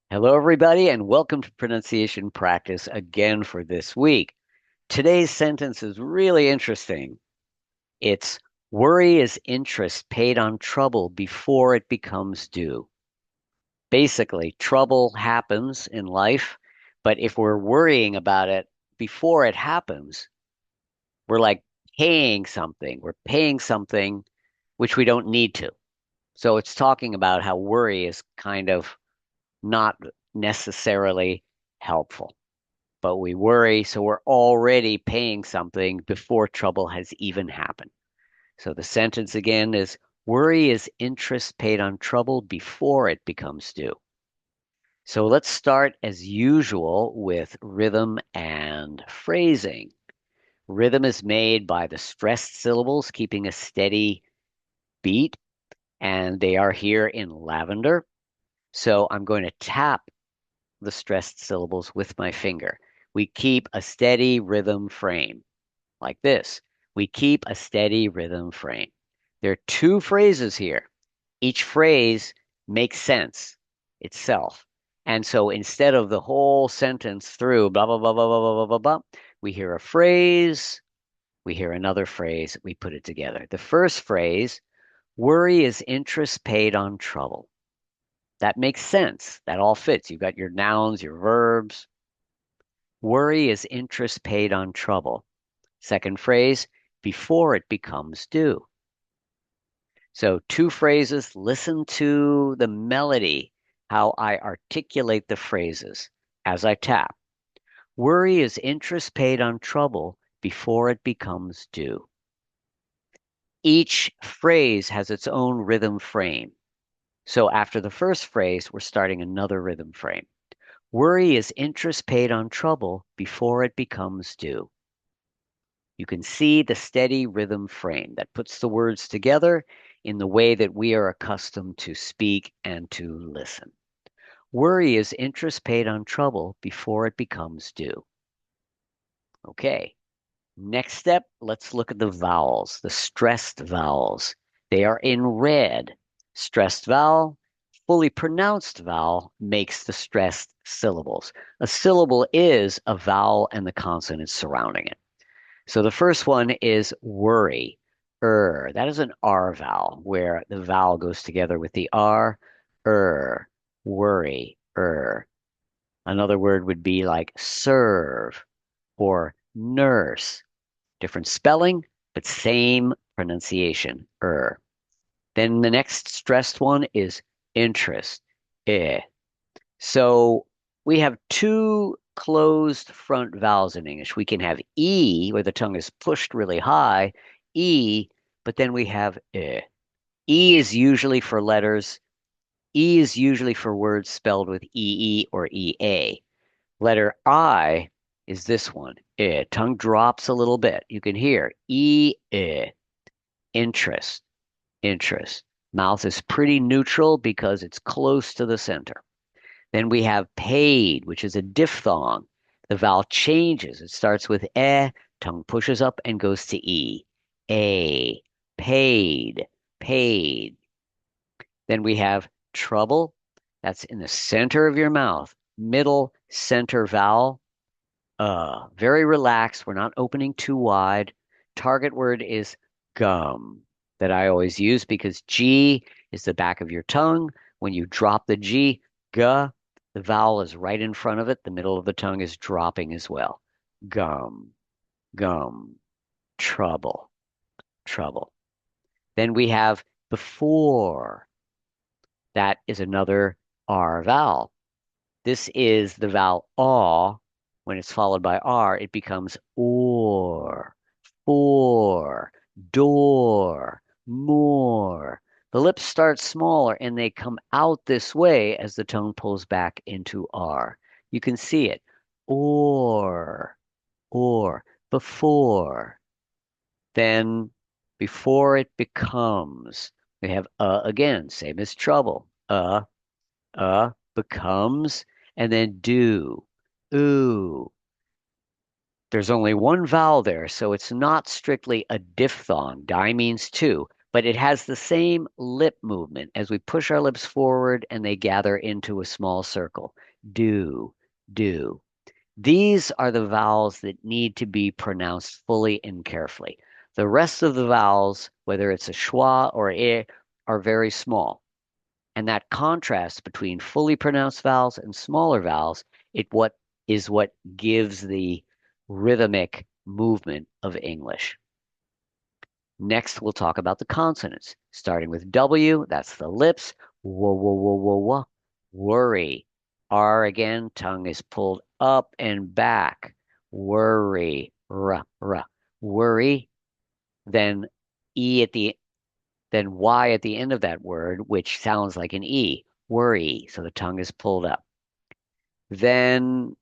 Hello, everybody, and welcome to pronunciation practice again for this week. Today's sentence is really interesting. It's worry is interest paid on trouble before it becomes due. Basically, trouble happens in life, but if we're worrying about it before it happens, we're like paying something. We're paying something which we don't need to. So it's talking about how worry is kind of not necessarily helpful. But we worry, so we're already paying something before trouble has even happened. So the sentence again is worry is interest paid on trouble before it becomes due. So let's start as usual with rhythm and phrasing. Rhythm is made by the stressed syllables keeping a steady beat, and they are here in lavender. So I'm going to tap the stressed syllables with my finger. We keep a steady rhythm frame like this. We keep a steady rhythm frame. There are two phrases here. Each phrase makes sense itself. And so instead of the whole sentence through blah, blah, blah, blah, blah, blah, blah, blah, we hear a phrase, we hear another phrase, we put it together. The first phrase, worry is interest paid on trouble. That makes sense. That all fits. You've got your nouns, your verbs. Worry is interest paid on trouble. Second phrase, before it becomes due. So two phrases, listen to the melody, how I articulate the phrases as I tap. Worry is interest paid on trouble before it becomes due. Each phrase has its own rhythm frame. So after the first phrase, we're starting another rhythm frame. Worry is interest paid on trouble before it becomes due. You can see the steady rhythm frame that puts the words together in the way that we are accustomed to speak and to listen. Worry is interest paid on trouble before it becomes due. Okay, next step, let's look at the vowels, the stressed vowels. They are in red. Stressed vowel, fully pronounced vowel makes the stressed syllables. A syllable is a vowel and the consonants surrounding it. So the first one is worry. That is an R vowel where the vowel goes together with the R. Worry. Another word would be like serve or nurse. Different spelling, but same pronunciation. Then the next stressed one is interest. Eh. So we have two closed front vowels in English. We can have E, where the tongue is pushed really high, E, but then we have E. E is usually for letters. E is usually for words spelled with EE or EA. Letter I is this one. Tongue drops a little bit. You can hear interest, interest. Mouth is pretty neutral because it's close to the center. Then we have paid, which is a diphthong. The vowel changes. It starts with tongue pushes up and goes to e. A, paid, paid. Then we have trouble. That's in the center of your mouth. Middle center vowel. Very relaxed. We're not opening too wide. Target word is gum that I always use because G is the back of your tongue. When you drop the G, G, the vowel is right in front of it. The middle of the tongue is dropping as well. Gum, gum, trouble, trouble. Then we have before. That is another R vowel. This is the vowel aw. When it's followed by R, it becomes or, for, door, more. The lips start smaller and they come out this way as the tongue pulls back into R. You can see it. Or, before. Then before it becomes. We have again, same as trouble. Becomes, and then do. Ooh. There's only one vowel there, so it's not strictly a diphthong. Die means two, but it has the same lip movement as we push our lips forward and they gather into a small circle. Do, do. These are the vowels that need to be pronounced fully and carefully. The rest of the vowels, whether it's a schwa or a, are very small. And that contrast between fully pronounced vowels and smaller vowels, what gives the rhythmic movement of English. Next, we'll talk about the consonants, starting with W, that's the lips. Whoa, whoa, whoa, whoa, whoa. Worry. R again, tongue is pulled up and back. Worry. R, r. Worry. Then E at the then Y at the end of that word, which sounds like an E. Worry. So the tongue is pulled up. Then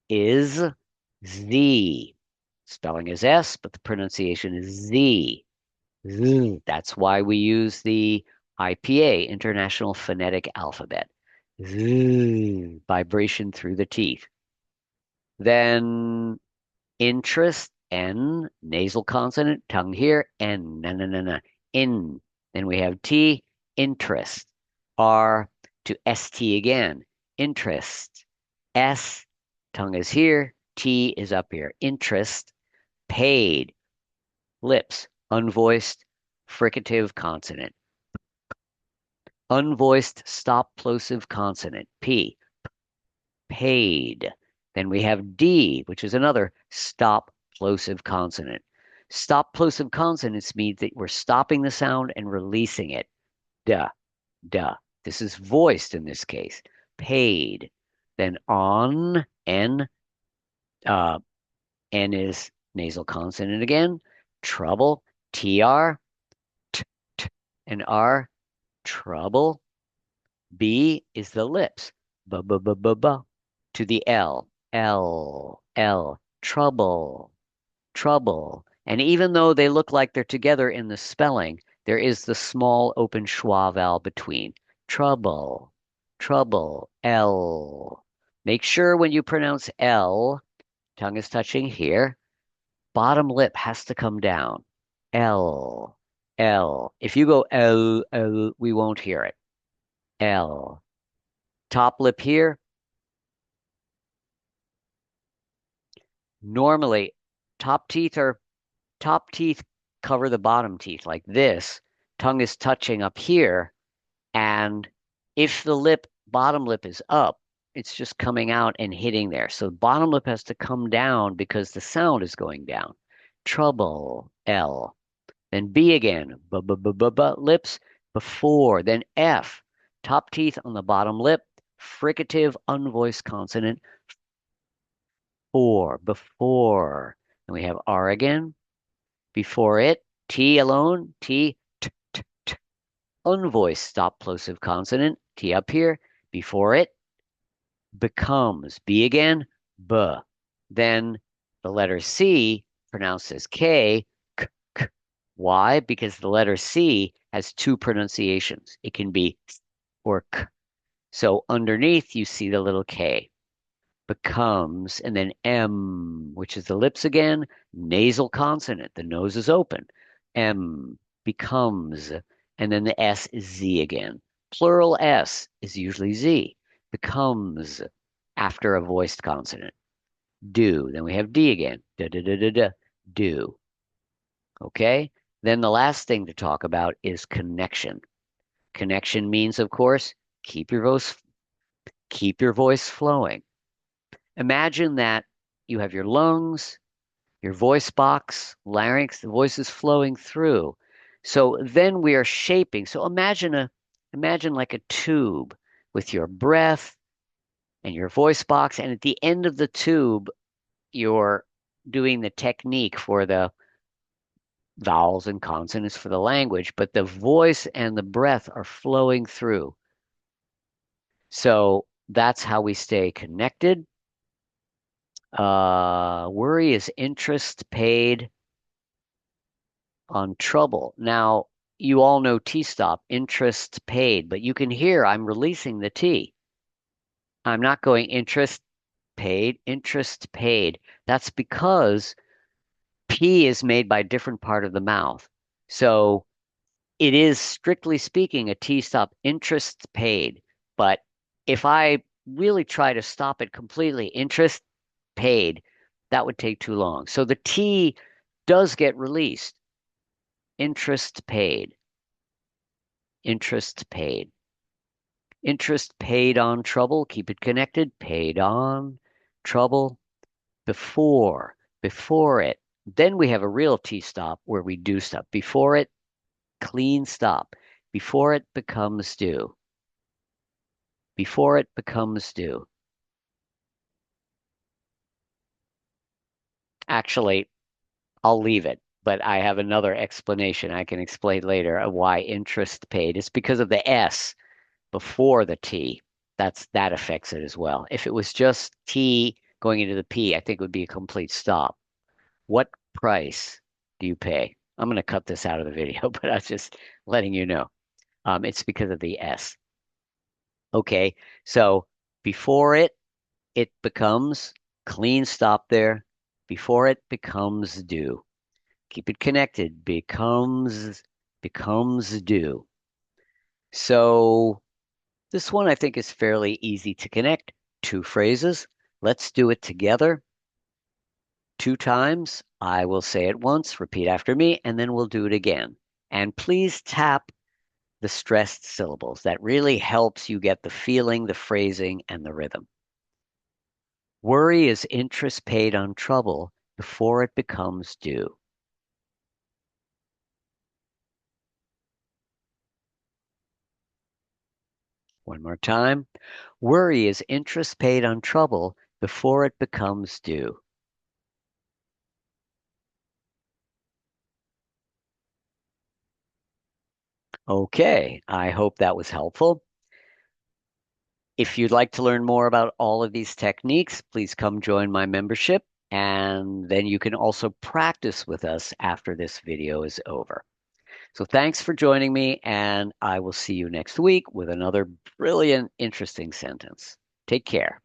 is Z. Spelling is S, but the pronunciation is Z. Z. That's why we use the IPA, International Phonetic Alphabet. Z. Vibration through the teeth. Then interest, N, nasal consonant, tongue here, N, na, na, na, na, in. Then we have T, interest. R to ST again, interest. S, tongue is here, T is up here, interest. Paid, lips, unvoiced, fricative consonant. Unvoiced stop plosive consonant, P, paid. Then we have D, which is another stop plosive consonant. Stop plosive consonants means that we're stopping the sound and releasing it. Duh, duh. This is voiced in this case. Paid. Then on, N, uh, N is nasal consonant again. Trouble, TR, t, t, and R, trouble. B is the lips. B, b, b, b, b. To the L. L, L. Trouble, trouble. And even though they look like they're together in the spelling, there is the small open schwa vowel between. Trouble, trouble, L. Make sure when you pronounce L, tongue is touching here, bottom lip has to come down. L, L. If you go L, L, we won't hear it. L. Top lip here. Normally, top teeth are top teeth cover the bottom teeth like this. Tongue is touching up here, and if the bottom lip is up, it's just coming out and hitting there. So bottom lip has to come down because the sound is going down. Trouble, L. Then B again, b b b b b lips before. Then F, top teeth on the bottom lip, fricative unvoiced consonant for, before. And we have R again, before it, T alone, T, t, t, t. Unvoiced stop plosive consonant, T up here, before it, becomes, B again, B. Then the letter C, pronounced as K, k, k. Why? Because the letter C has two pronunciations. It can be s or k. So underneath, you see the little K. Becomes, and then M, which is the lips again, nasal consonant. The nose is open. M becomes, and then the S is Z again. Plural S is usually Z. Becomes after a voiced consonant. Do. Then we have D again. Da da da da da. Do. Okay? Then the last thing to talk about is connection. Connection means, of course, keep your voice flowing. Imagine that you have your lungs, your voice box, larynx, the voice is flowing through. So then we are shaping. So imagine like a tube with your breath and your voice box, and at the end of the tube, you're doing the technique for the vowels and consonants for the language, but the voice and the breath are flowing through. So that's how we stay connected. Worry is interest paid on trouble. Now, you all know T-stop, interest paid, but you can hear I'm releasing the T. I'm not going interest paid, interest paid. That's because P is made by a different part of the mouth. So It is strictly speaking a T stop, interest paid. But if I really try to stop it completely, interest paid, that would take too long. So the T does get released. Interest paid, interest paid, interest paid on trouble. Keep it connected. Paid on trouble before it. Then we have a real T stop where we do stop. Before it, clean stop. Before it becomes due. Before it becomes due. Actually, I'll leave it, but I have another explanation I can explain later of why interest paid. It's because of the S before the T. That affects it as well. If it was just T going into the P, I think it would be a complete stop. What price do you pay? I'm going to cut this out of the video, but I was just letting you know. It's because of the S. Okay, so before it becomes clean stop there. Before it becomes due. Keep it connected. Becomes due. So this one I think is fairly easy to connect. Two phrases. Let's do it together. Two times. I will say it once, repeat after me, and then we'll do it again. And please tap the stressed syllables. That really helps you get the feeling, the phrasing, and the rhythm. Worry is interest paid on trouble before it becomes due. One more time. Worry is interest paid on trouble before it becomes due. Okay, I hope that was helpful. If you'd like to learn more about all of these techniques, please come join my membership, and then you can also practice with us after this video is over. So thanks for joining me, and I will see you next week with another brilliant, interesting sentence. Take care.